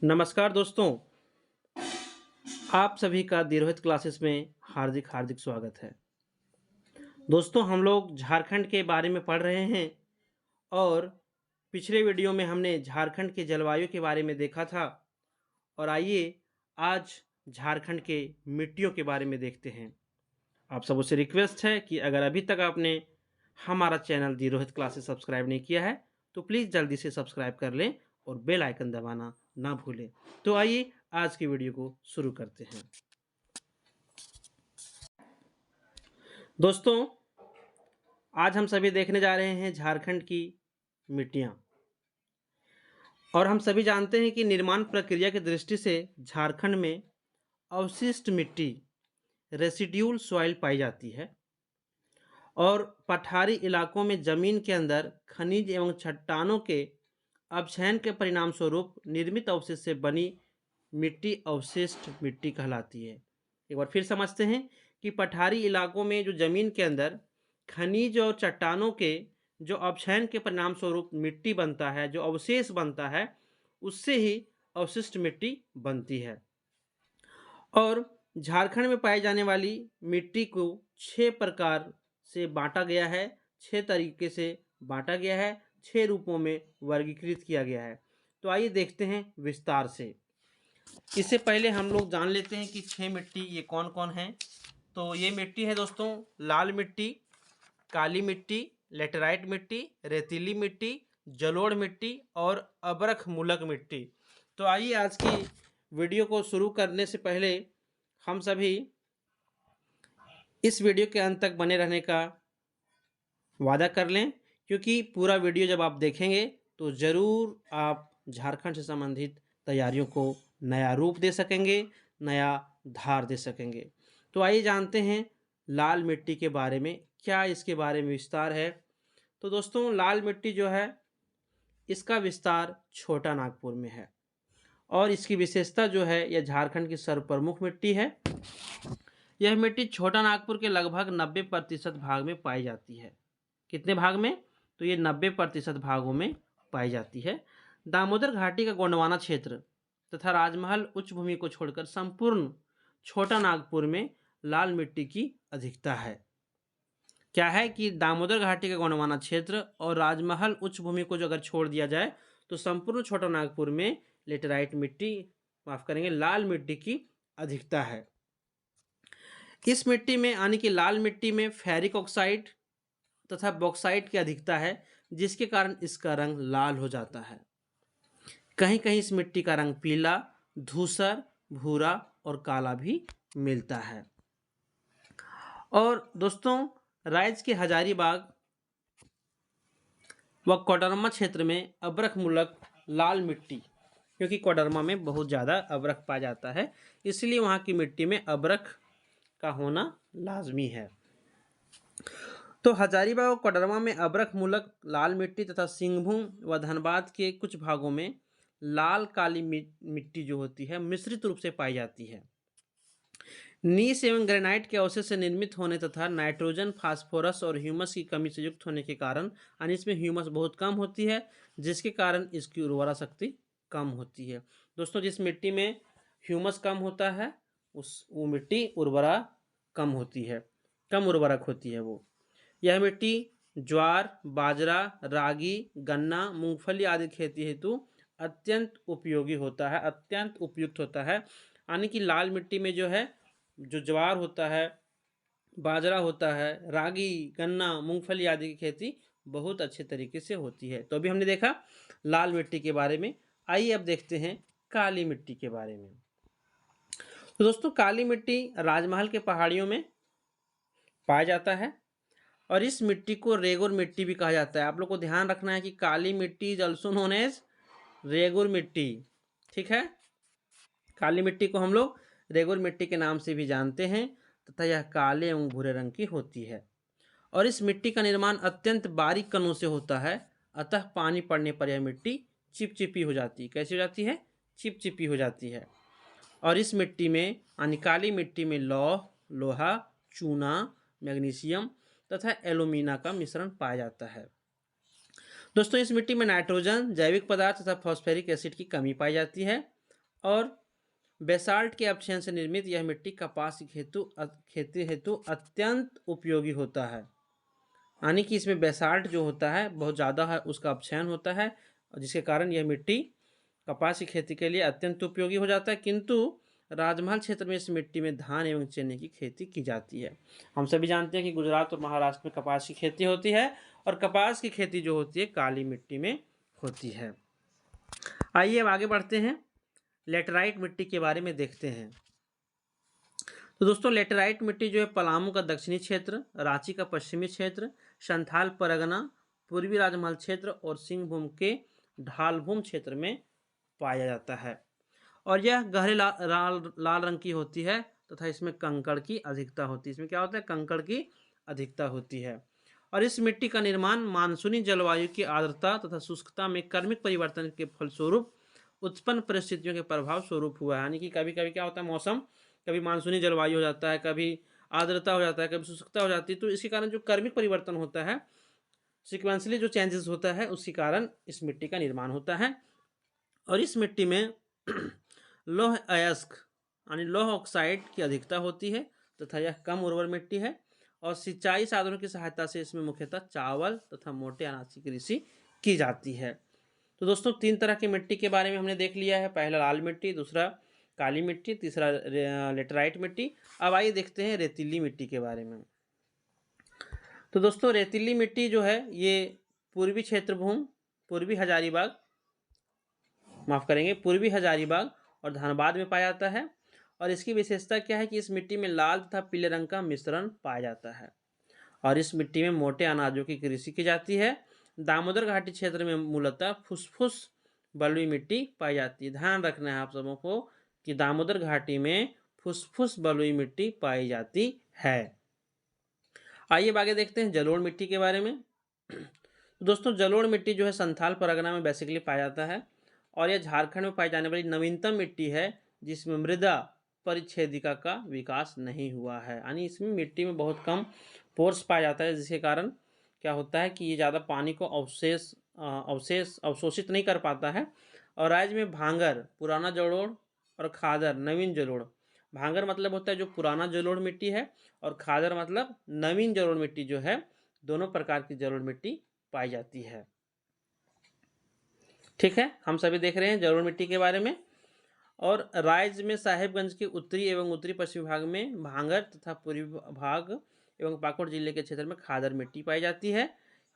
नमस्कार दोस्तों, आप सभी का दिरोहित क्लासेस में हार्दिक हार्दिक स्वागत है। दोस्तों हम लोग झारखंड के बारे में पढ़ रहे हैं और पिछले वीडियो में हमने झारखंड के जलवायु के बारे में देखा था और आइए आज झारखंड के मिट्टियों के बारे में देखते हैं। आप सबों से रिक्वेस्ट है कि अगर अभी तक आपने हमारा चैनल दिरोहित क्लासेस सब्सक्राइब नहीं किया है तो प्लीज़ जल्दी से सब्सक्राइब कर लें और बेल आइकन दबाना ना भूलें। तो आइए आज की वीडियो को शुरू करते हैं। दोस्तों आज हम सभी देखने जा रहे हैं झारखंड की मिट्टियाँ और हम सभी जानते हैं कि निर्माण प्रक्रिया की दृष्टि से झारखंड में अवशिष्ट मिट्टी रेसिड्यूल सॉइल पाई जाती है और पठारी इलाकों में जमीन के अंदर खनिज एवं चट्टानों के अपक्षयन के परिणाम स्वरूप निर्मित अवशेष से बनी मिट्टी अवशिष्ट मिट्टी कहलाती है। एक बार फिर समझते हैं कि पठारी इलाकों में जो जमीन के अंदर खनिज और चट्टानों के जो अपक्षयन के परिणाम स्वरूप मिट्टी बनता है, जो अवशेष बनता है, उससे ही अवशिष्ट मिट्टी बनती है। और झारखंड में पाई जाने वाली मिट्टी को 6 प्रकार से बांटा गया है, 6 तरीके से बांटा गया है, 6 रूपों में वर्गीकृत किया गया है। तो आइए देखते हैं विस्तार से। इससे पहले हम लोग जान लेते हैं कि 6 मिट्टी ये कौन कौन है। तो ये मिट्टी है दोस्तों, लाल मिट्टी, काली मिट्टी, लेटेराइट मिट्टी, रेतीली मिट्टी, जलोढ़ मिट्टी और अब्रख मूलक मिट्टी। तो आइए आज की वीडियो को शुरू करने से पहले हम सभी इस वीडियो के अंत तक बने रहने का वादा कर लें, क्योंकि पूरा वीडियो जब आप देखेंगे तो ज़रूर आप झारखंड से संबंधित तैयारियों को नया रूप दे सकेंगे, नया धार दे सकेंगे। तो आइए जानते हैं लाल मिट्टी के बारे में, क्या इसके बारे में विस्तार है। तो दोस्तों लाल मिट्टी जो है इसका विस्तार छोटा नागपुर में है और इसकी विशेषता जो है यह झारखंड की सर्वप्रमुख मिट्टी है। यह मिट्टी छोटा नागपुर के लगभग 90% भाग में पाई जाती है। कितने भाग में? तो ये 90% भागों में पाई जाती है। दामोदर घाटी का गोंडवाना क्षेत्र तथा राजमहल उच्च भूमि को छोड़कर संपूर्ण छोटा नागपुर में लाल मिट्टी की अधिकता है। क्या है कि दामोदर घाटी का गोंडवाना क्षेत्र और राजमहल उच्च भूमि को जो अगर छोड़ दिया जाए तो संपूर्ण छोटा नागपुर में लेटेराइट मिट्टी, माफ करेंगे, लाल मिट्टी की अधिकता है। इस मिट्टी में यानी कि लाल मिट्टी में फेरिक ऑक्साइड तथा बॉक्साइट की अधिकता है, जिसके कारण इसका रंग लाल हो जाता है। कहीं कहीं इस मिट्टी का रंग पीला, धूसर, भूरा और काला भी मिलता है। और दोस्तों राज्य के हजारीबाग व कोडरमा क्षेत्र में अब्रख मूलक लाल मिट्टी, क्योंकि कोडरमा में बहुत ज़्यादा अब्रख पाया जाता है, इसलिए वहाँ की मिट्टी में अब्रख का होना लाजमी है। तो हजारीबाग और कोडरमा में अब्रख मूलक लाल मिट्टी तथा सिंहभूम व धनबाद के कुछ भागों में लाल काली मिट्टी जो होती है मिश्रित रूप से पाई जाती है। नीस एवं ग्रेनाइट के अवशेष से निर्मित होने तथा नाइट्रोजन, फास्फोरस और ह्यूमस की कमी से युक्त होने के कारण, यानी इसमें ह्यूमस बहुत कम होती है, जिसके कारण इसकी उर्वरा शक्ति कम होती है। दोस्तों जिस मिट्टी में ह्यूमस कम होता है वो मिट्टी उर्वरा कम होती है, कम उर्वरक होती है वो। यह मिट्टी ज्वार, बाजरा, रागी, गन्ना, मूंगफली आदि खेती हेतु अत्यंत उपयोगी होता है, अत्यंत उपयुक्त होता है। यानी कि लाल मिट्टी में जो है जो ज्वार होता है, बाजरा होता है, रागी, गन्ना, मूंगफली आदि की खेती बहुत अच्छे तरीके से होती है। तो अभी हमने देखा लाल मिट्टी के बारे में। आइए अब देखते हैं काली मिट्टी के बारे में। तो दोस्तों काली मिट्टी राजमहल के पहाड़ियों में पाया जाता है और इस मिट्टी को रेगुर मिट्टी भी कहा जाता है। आप लोग को ध्यान रखना है कि काली मिट्टी is also known as regur मिट्टी, ठीक है। काली मिट्टी को हम लोग रेगुर मिट्टी के नाम से भी जानते हैं तथा यह काले एवं भूरे रंग की होती है और इस मिट्टी का निर्माण अत्यंत बारीक कणों से होता है, अतः पानी पड़ने पर यह मिट्टी चिपचिपी हो जाती है। कैसी हो जाती है? चिपचिपी हो जाती है। और इस मिट्टी में यानी काली मिट्टी में लौह, लोहा, चूना, मैग्नीशियम तथा एल्यूमिना का मिश्रण पाया जाता है। दोस्तों इस मिट्टी में नाइट्रोजन, जैविक पदार्थ तथा फॉस्फेरिक एसिड की कमी पाई जाती है और बेसाल्ट के अपक्षयन से निर्मित यह मिट्टी कपास की खेती हेतु अत्यंत उपयोगी होता है। यानी कि इसमें बेसाल्ट जो होता है बहुत ज़्यादा है, उसका अपक्षयन होता है, जिसके कारण यह मिट्टी कपास की खेती के लिए अत्यंत उपयोगी हो जाता है। किंतु राजमहल क्षेत्र में इस मिट्टी में धान एवं चने की खेती की जाती है। हम सभी जानते हैं कि गुजरात और महाराष्ट्र में कपास की खेती होती है, और कपास की खेती जो होती है काली मिट्टी में होती है। आइए अब आगे बढ़ते हैं, लेटराइट मिट्टी के बारे में देखते हैं। तो दोस्तों लेटराइट मिट्टी जो है पलामू का दक्षिणी क्षेत्र, रांची का पश्चिमी क्षेत्र, संथाल परगना, पूर्वी राजमहल क्षेत्र और सिंहभूम के ढालभूम क्षेत्र में पाया जाता है, और यह गहरे लाल रंग की होती है तथा इसमें कंकड़ की अधिकता होती है। इसमें क्या होता है? कंकड़ की अधिकता होती है। और इस मिट्टी का निर्माण मानसूनी जलवायु की आर्द्रता तथा शुष्कता में क्रमिक परिवर्तन के फलस्वरूप उत्पन्न परिस्थितियों के प्रभाव स्वरूप हुआ है। यानी कि कभी कभी क्या होता है, मौसम कभी मानसूनी जलवायु हो जाता है, कभी आर्द्रता हो जाता है, कभी शुष्कता हो जाती है, तो इसके कारण जो क्रमिक परिवर्तन होता है, सिक्वेंसली जो चेंजेस होता है, उसके कारण इस मिट्टी का निर्माण होता है। और इस मिट्टी में लौह अयस्क यानी लौह ऑक्साइड की अधिकता होती है तथा यह कम उर्वर मिट्टी है, और सिंचाई साधनों की सहायता से इसमें मुख्यतः चावल तथा मोटे अनाज की कृषि की जाती है। तो दोस्तों 3 तरह की मिट्टी के बारे में हमने देख लिया है, पहला लाल मिट्टी, दूसरा काली मिट्टी, तीसरा लेटराइट मिट्टी। अब आइए देखते हैं रेतीली मिट्टी के बारे में। तो दोस्तों रेतीली मिट्टी जो है ये पूर्वी क्षेत्रभूमि, पूर्वी हजारीबाग, पूर्वी हजारीबाग और धनबाद में पाया जाता है। और इसकी विशेषता क्या है कि इस मिट्टी में लाल तथा पीले रंग का मिश्रण पाया जाता है, और इस मिट्टी में मोटे अनाजों की कृषि की जाती है। दामोदर घाटी क्षेत्र में मूलतः फुसफुस बलुई मिट्टी पाई जाती है। ध्यान रखना है आप सबों को कि दामोदर घाटी में फुसफुस बलुई मिट्टी पाई जाती है। आइए आगे देखते हैं जलोढ़ मिट्टी के बारे में। दोस्तों जलोढ़ मिट्टी जो है संथाल परगना में बेसिकली पाया जाता है, और यह झारखंड में पाई जाने वाली नवीनतम मिट्टी है जिसमें मृदा परिच्छेदिका का विकास नहीं हुआ है। यानी इसमें मिट्टी में बहुत कम पोर्स पाया जाता है, जिसके कारण क्या होता है कि ये ज़्यादा पानी को अवशोषित नहीं कर पाता है। और राज्य में भांगर पुराना जलोढ़ और खादर नवीन जलोढ़, भांगर मतलब होता है जो पुराना जलोढ़ मिट्टी है, और खादर मतलब नवीन जलोढ़ मिट्टी जो है, दोनों प्रकार की जलोढ़ मिट्टी पाई जाती है। ठीक है, हम सभी देख रहे हैं जलोढ़ मिट्टी के बारे में। और राज्य में साहेबगंज के उत्तरी एवं उत्तरी पश्चिमी भाग में भांगर तथा पूर्वी भाग एवं पाकुड़ जिले के क्षेत्र में खादर मिट्टी पाई जाती है।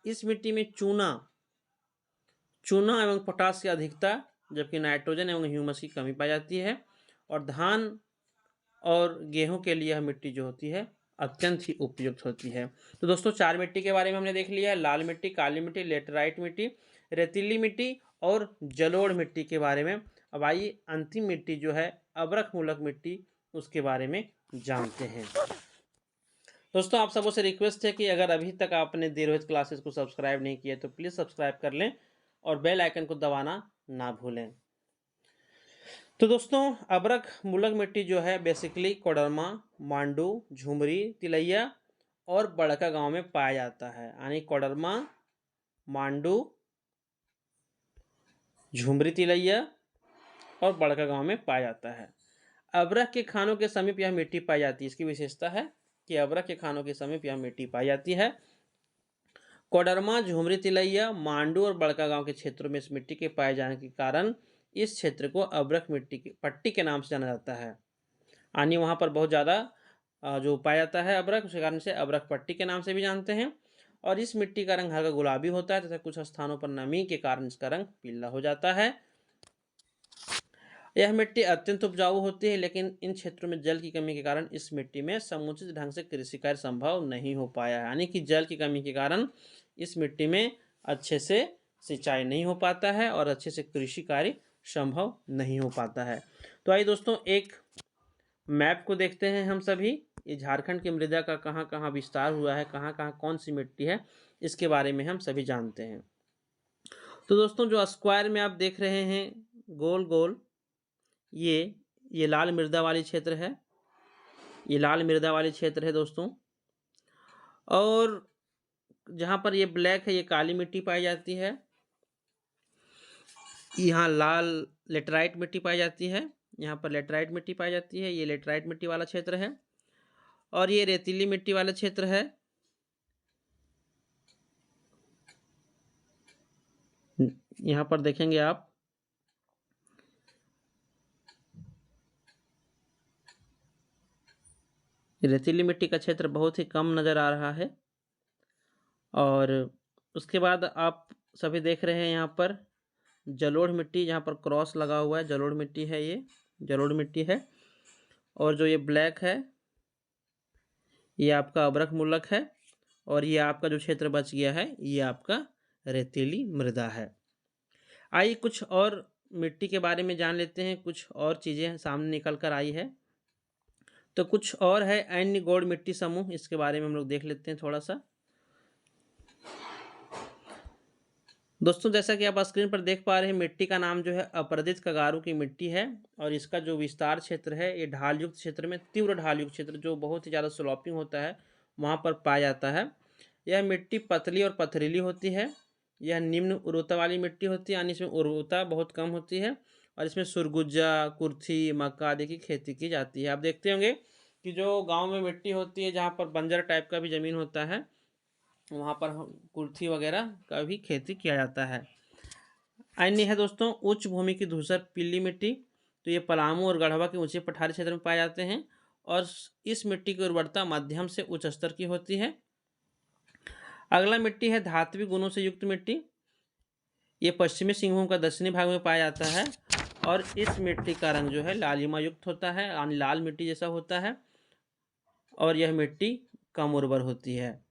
इस मिट्टी में चूना एवं पोटास की अधिकता, जबकि नाइट्रोजन एवं ह्यूमस की कमी पाई जाती है। और धान और गेहूं के लिए यह मिट्टी जो होती है अत्यंत ही उपयुक्त होती है। तो दोस्तों 4 मिट्टी के बारे में हमने देख लिया है, लाल मिट्टी, काली मिट्टी, लेटराइट मिट्टी, रेतीली मिट्टी और जलोढ़ मिट्टी के बारे में। अब आइए अंतिम मिट्टी जो है अब्रक मूलक मिट्टी, उसके बारे में जानते हैं। दोस्तों आप सबों से रिक्वेस्ट है कि अगर अभी तक आपने दी रोहित क्लासेस को सब्सक्राइब नहीं किया तो प्लीज़ सब्सक्राइब कर लें और बेल आइकन को दबाना ना भूलें। तो दोस्तों अब्रक मूलक मिट्टी जो है बेसिकली कोडरमा, मांडू, झुमरी, तिलैया और बड़का गांव में पाया जाता है। यानी कोडरमा, मांडू, झुमरी, तिलैया और बड़का गांव में पाया जाता है। अब्रक के खानों के समीप यह मिट्टी पाई जाती है। इसकी विशेषता है कि अब्रक के खानों के समीप यह मिट्टी पाई जाती है। कोडरमा, झुमरी, तिलैया, मांडू और बड़का गांव के क्षेत्रों में इस मिट्टी के पाए जाने के कारण इस क्षेत्र को अब्रक मिट्टी की पट्टी के नाम से जाना जाता है। यानी वहाँ पर बहुत ज़्यादा जो पाया जाता है अब्रक, उसके कारण से अब्रक पट्टी के नाम से भी जानते हैं। और इस मिट्टी का रंग हल्का गुलाबी होता है तथा कुछ स्थानों पर नमी के कारण इसका रंग पीला हो जाता है। यह मिट्टी अत्यंत उपजाऊ होती है, लेकिन इन क्षेत्रों में जल की कमी के कारण इस मिट्टी में समुचित ढंग से कृषि कार्य संभव नहीं हो पाया है। यानी कि जल की कमी के कारण इस मिट्टी में अच्छे से सिंचाई नहीं हो पाता है और अच्छे से कृषि कार्य संभव नहीं हो पाता है। तो आइए दोस्तों एक मैप को देखते हैं हम सभी। ये झारखंड की मृदा का कहाँ कहाँ विस्तार हुआ है, कहाँ कहाँ कौन सी मिट्टी है, इसके बारे में हम सभी जानते हैं। तो दोस्तों जो स्क्वायर में आप देख रहे हैं गोल गोल, ये लाल मृदा वाली क्षेत्र है, ये लाल मृदा वाली क्षेत्र है दोस्तों। और जहाँ पर ये ब्लैक है ये काली मिट्टी पाई जाती है। यहाँ लाल लेटराइट मिट्टी पाई जाती है। यहाँ पर लेटराइट मिट्टी पाई जाती है, ये लेटराइट मिट्टी वाला क्षेत्र है। और ये रेतीली मिट्टी वाला क्षेत्र है। यहाँ पर देखेंगे आप, रेतीली मिट्टी का क्षेत्र बहुत ही कम नज़र आ रहा है। और उसके बाद आप सभी देख रहे हैं यहाँ पर जलोढ़ मिट्टी, जहाँ पर क्रॉस लगा हुआ है, जलोढ़ मिट्टी है, ये जलोढ़ मिट्टी है। और जो ये ब्लैक है ये आपका अब्रक मुल्लक है। और ये आपका जो क्षेत्र बच गया है ये आपका रेतीली मृदा है। आइए कुछ और मिट्टी के बारे में जान लेते हैं, कुछ और चीज़ें सामने निकल कर आई है। तो कुछ और है अन्य गौड़ मिट्टी समूह, इसके बारे में हम लोग देख लेते हैं थोड़ा सा। दोस्तों जैसा कि आप स्क्रीन पर देख पा रहे हैं, मिट्टी का नाम जो है अपरदित कगारू की मिट्टी है। और इसका जो विस्तार क्षेत्र है ये ढाल युक्त क्षेत्र में, तीव्र ढाल युक्त क्षेत्र जो बहुत ही ज़्यादा स्लोपिंग होता है वहाँ पर पाया जाता है। यह मिट्टी पतली और पथरीली होती है। यह निम्न उर्वरता वाली मिट्टी होती है, यानी इसमें उर्वरता बहुत कम होती है। और इसमें सुरगुजा, कुर्थी, मक्का आदि की खेती की जाती है। आप देखते होंगे कि जो गाँव में मिट्टी होती है जहाँ पर बंजर टाइप का भी ज़मीन होता है वहाँ पर कुर्थी वगैरह का भी खेती किया जाता है। अन्य है दोस्तों उच्च भूमि की धूसर पीली मिट्टी। तो ये पलामू और गढ़वा के ऊंचे पठारी क्षेत्र में पाए जाते हैं। और इस मिट्टी की उर्वरता मध्यम से उच्च स्तर की होती है। अगला मिट्टी है धात्विक गुणों से युक्त मिट्टी। ये पश्चिमी सिंहभूम का दक्षिणी भाग में पाया जाता है। और इस मिट्टी का रंग जो है लालिमा युक्त होता है, यानी लाल मिट्टी जैसा होता है। और यह मिट्टी कम उर्वर होती है।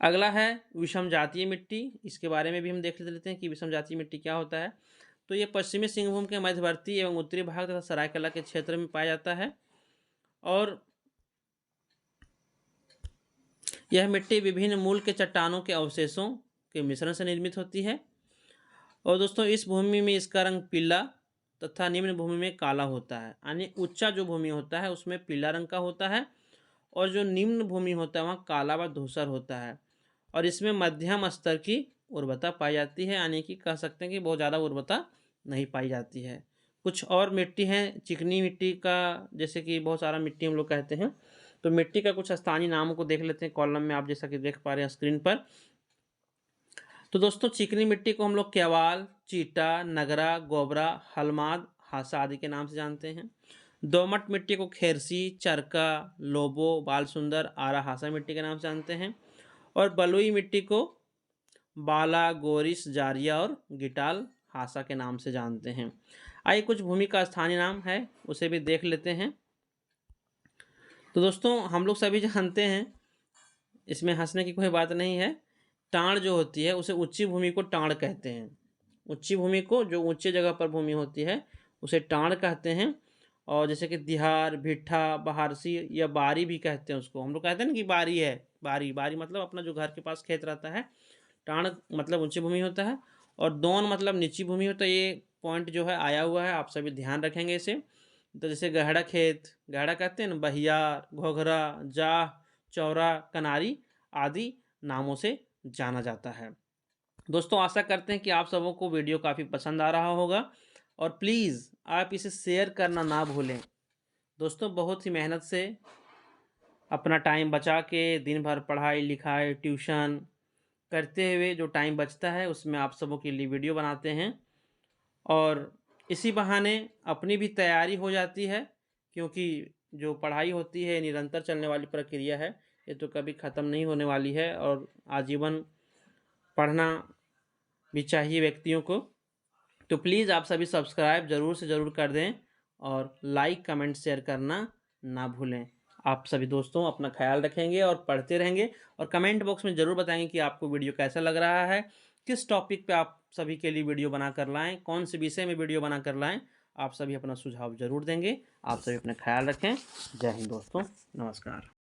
अगला है विषम जातीय मिट्टी। इसके बारे में भी हम देख लेते हैं कि विषम जातीय मिट्टी क्या होता है। तो ये पश्चिमी सिंहभूम के मध्यवर्ती एवं उत्तरी भाग तथा सरायकला के क्षेत्र में पाया जाता है। और यह मिट्टी विभिन्न मूल के चट्टानों के अवशेषों के मिश्रण से निर्मित होती है। और दोस्तों इस भूमि में इसका रंग पीला तथा निम्न भूमि में काला होता है, यानी ऊंचा जो भूमि होता है उसमें पीला रंग का होता है और जो निम्न भूमि होता है वहाँ काला व धूसर होता है। और इसमें मध्यम स्तर की उर्वरता पाई जाती है, यानी कि कह सकते हैं कि बहुत ज़्यादा उर्वरता नहीं पाई जाती है। कुछ और मिट्टी हैं चिकनी मिट्टी का, जैसे कि बहुत सारा मिट्टी हम लोग कहते हैं। तो मिट्टी का कुछ स्थानीय नामों को देख लेते हैं कॉलम में, आप जैसा कि देख पा रहे हैं स्क्रीन पर। तो दोस्तों चिकनी मिट्टी को हम लोग क्यावाल, चीटा, नगरा, गोबरा, हलमाद, हासा आदि के नाम से जानते हैं। दोमट मिट्टी को खेरसी, चरका, लोबो, बालसुंदर, आरा, हासा मिट्टी के नाम से जानते हैं। और बलुई मिट्टी को बाला, गोरिस, जारिया और गिटाल, हासा के नाम से जानते हैं। आइए कुछ भूमि का स्थानीय नाम है उसे भी देख लेते हैं। तो दोस्तों हम लोग सभी जानते हैं, इसमें हंसने की कोई बात नहीं है। टाँड़ जो होती है उसे ऊंची भूमि को टाँड़ कहते हैं। ऊंची भूमि को, जो ऊंचे जगह पर भूमि होती है उसे टाँड़ कहते हैं। और जैसे कि दिहार, भिट्ठा, बहारसी या बारी भी कहते हैं उसको। हम लोग कहते हैं ना कि बारी है, बारी बारी मतलब अपना जो घर के पास खेत रहता है। टाँड़ मतलब ऊंची भूमि होता है और दोन मतलब नीची भूमि होता है। ये पॉइंट जो है आया हुआ है, आप सभी ध्यान रखेंगे इसे। तो जैसे गहरा खेत, गहरा कहते हैं ना, बहियार, घोघरा, जाह, चौरा, कनारी आदि नामों से जाना जाता है। दोस्तों आशा करते हैं कि आप सबों को वीडियो काफ़ी पसंद आ रहा होगा। और प्लीज़ आप इसे शेयर करना ना भूलें। दोस्तों बहुत ही मेहनत से अपना टाइम बचा के दिन भर पढ़ाई लिखाई ट्यूशन करते हुए जो टाइम बचता है उसमें आप सबों के लिए वीडियो बनाते हैं। और इसी बहाने अपनी भी तैयारी हो जाती है, क्योंकि जो पढ़ाई होती है निरंतर चलने वाली प्रक्रिया है, ये तो कभी ख़त्म नहीं होने वाली है। और आजीवन पढ़ना भी चाहिए व्यक्तियों को। तो प्लीज़ आप सभी सब्सक्राइब ज़रूर से ज़रूर कर दें और लाइक कमेंट शेयर करना ना भूलें। आप सभी दोस्तों अपना ख्याल रखेंगे और पढ़ते रहेंगे। और कमेंट बॉक्स में ज़रूर बताएंगे कि आपको वीडियो कैसा लग रहा है, किस टॉपिक पे आप सभी के लिए वीडियो बना कर लाएँ, कौन से विषय में वीडियो बना कर लाएँ। आप सभी अपना सुझाव ज़रूर देंगे। आप सभी अपना ख्याल रखें। जय हिंद दोस्तों, नमस्कार।